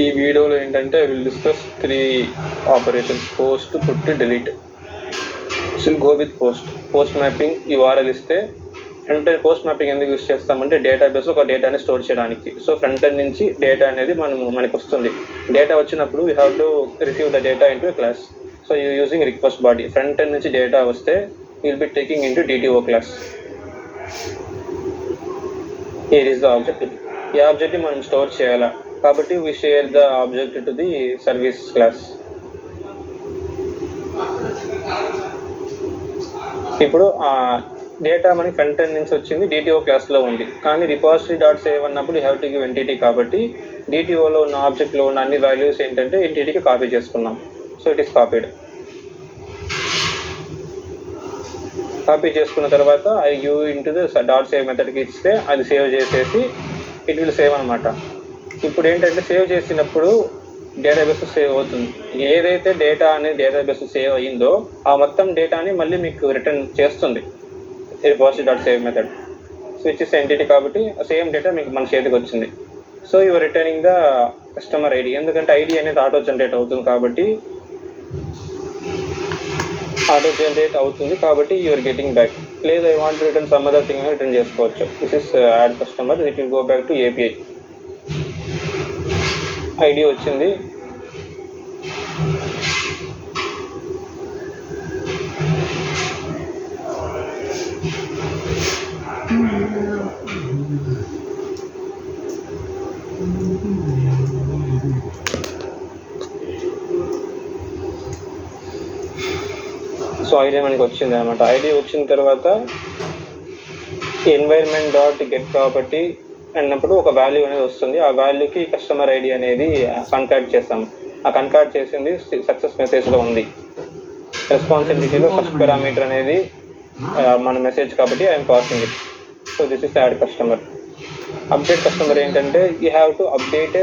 ఈ వీడియోలో ఏంటంటే I will discuss 3 operations: post, put, delete. Will go with post mapping. URL ఇస్తే front end post mapping ఎందుకు use చేస్తామంటే డేటాబేస్ ఒక డేటాని స్టోర్ చేయడానికి. సో ఫ్రంట్ ఎండ్ నుంచి డేటా అనేది మనకి వస్తుంది. డేటా వచ్చినప్పుడు we have to receive the data into class. So using request body. Front end నుంచి డేటా వస్తే will be taking into DTO class. Here is the object. ఈ ఆబ్జెక్ట్ని మనం స్టోర్ చేయాలా కాబట్టి we share the object to the service class. ఇప్పుడు data మనకి front end నుంచి వచ్చింది, DTO క్లాస్లో ఉంది. కానీ రిపాజిటరీ డాట్ సేవ్ అన్నప్పుడు you have to give entity కాబట్టి DTOలో ఉన్న ఆబ్జెక్ట్లో ఉన్న అన్ని వాల్యూస్ ఏంటంటే ఎంటిటీకి కాపీ చేసుకున్నాం. So it is copied. Copy చేసుకున్న తర్వాత I give into the dot save మెథడ్కి ఇస్తే అది సేవ్ చేసేసి ఇట్ విల్ సేవ్ అనమాట. ఇప్పుడు ఏంటంటే సేవ్ చేసినప్పుడు డేటాబేస్ సేవ్ అవుతుంది. ఏదైతే డేటా అనేది డేటాబేస్ సేవ్ అయ్యిందో ఆ మొత్తం డేటాని మళ్ళీ మీకు రిటర్న్ చేస్తుంది repository dot save method. So ఇచ్చేసి ఎంటిటీ కాబట్టి సేమ్ డేటా మీకు మన చేతికి వచ్చింది. So your returning the customer ID. ఎందుకంటే ఐడి అనేది ఆటో జనరేట్ అవుతుంది కాబట్టి యూఆర్ గెటింగ్ బ్యాక్. లేదు I want return some other thing return చేసుకోవచ్చు. This is add customer. It will go back to API. ID వచ్చింది. సో ఐడి మనకి వచ్చింది అనమాట. ఐడి వచ్చిన తర్వాత ఎన్వైర్న్మెంట్ డాట్ గెట్ ప్రాపర్టీ అన్నప్పుడు ఒక వాల్యూ అనేది వస్తుంది. ఆ వాల్యూకి కస్టమర్ ఐడి అనేది కన్కాట్ చేస్తాము. ఆ కన్కాట్ చేసింది సక్సెస్ మెసేజ్లో ఉంది. రెస్పాన్సిబిలిటీలో ఫస్ట్ పారామీటర్ అనేది మన మెసేజ్ కాబట్టి I'm passing it. So this is add customer. Update customer ఏంటంటే you have to update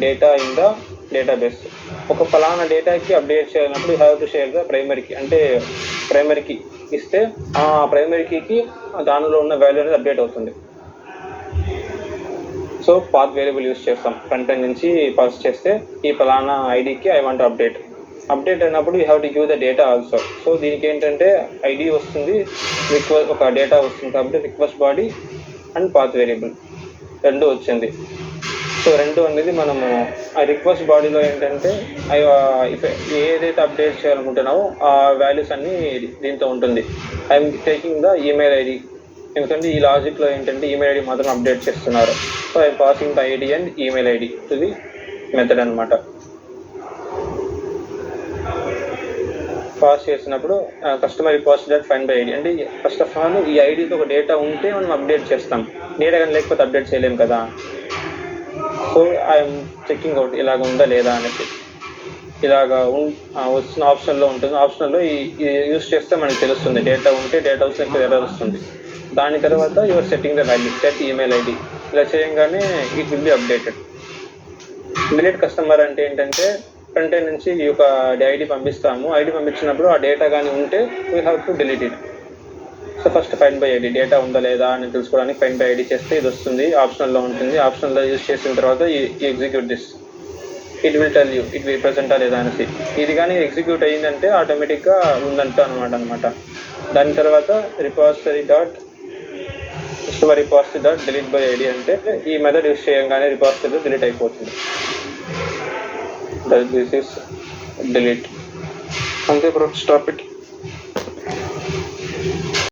data in the database. ఒక ఫలానా డేటాకి అప్డేట్ చేయాలన్నప్పుడు you have to share the ప్రైమరీకి. అంటే ప్రైమరీకి ఇస్తే ఆ ప్రైమరీకి దానిలో ఉన్న వాల్యూ అనేది అప్డేట్ అవుతుంది. సో పాత్ వేరియబుల్ యూస్ చేస్తాం. ఫ్రంట్ ఎండ్ నుంచి పాస్ చేస్తే ఈ ఫలానా ఐడికి ఐ వాంట్ అప్డేట్ అయినప్పుడు you have to give the data also. So దీనికి ఏంటంటే ఐడి వస్తుంది, ఒక డేటా వస్తుంది కాబట్టి request body and path variable రెండు వచ్చింది. సో రెండు అనేది మనము ఆ రిక్వెస్ట్ బాడీలో ఏంటంటే ఏదైతే అప్డేట్ చేయాలనుకుంటున్నామో ఆ వాల్యూస్ అన్నీ దీంతో ఉంటుంది. I'm taking the email ID. ఎందుకంటే ఈ లాజిక్లో ఏంటంటే ఈమెయిల్ ఐడి మాత్రం అప్డేట్ చేస్తున్నారు. So I'm passing the ID and email ID to the method అనమాట. పాస్ చేసినప్పుడు customer repository dot find by ID. అంటే ఫస్ట్ ఆఫ్ ఆల్ ఈ ఐడితో ఒక డేటా ఉంటే మనం అప్డేట్ చేస్తాం. డేటా కానీ లేకపోతే అప్డేట్ చేయలేము కదా. సో ఐఎమ్ చెక్కింగ్ అవుట్ ఇలాగ ఉందా లేదా అనేది. ఇలాగ వచ్చిన ఆప్షన్లో ఉంటుంది. ఆప్షన్లో ఈ యూస్ చేస్తే మనకి తెలుస్తుంది. డేటా ఉంటే డేటా వస్తే ఎర్రర్ వస్తుంది. దాని తర్వాత your setting the value set email ID. ఇలా చేయగానే it will be updated. Delete customer అంటే ఏంటంటే ఫ్రంట్ ఎండ్ నుంచి ఈ యొక్క ఐడి పంపిస్తాము. ఐడి పంపించినప్పుడు ఆ డేటా కానీ ఉంటే we have to delete it. So first find by ID data ఉందా లేదా అని తెలుసుకోవడానికి ఫైండ్ బై ఐడి చేస్తే ఇది వస్తుంది. ఆప్షనల్లో ఉంటుంది. ఆప్షనల్లో యూజ్ చేసిన తర్వాత ఈ execute this. It will tell you it will ప్రెజెంటా లేదా అనేసి. ఇది కానీ ఎగ్జిక్యూట్ అయ్యిందంటే ఆటోమేటిక్గా ఉందంట అనమాట. దాని తర్వాత repository dot delete by ID అంటే ఈ మెథడ్ యూజ్ చేయగానే రిపాజిటరీ డిలీట్ అయిపోతుంది. This is delete. అంతే బ్రో, స్టాప్ ఇట్.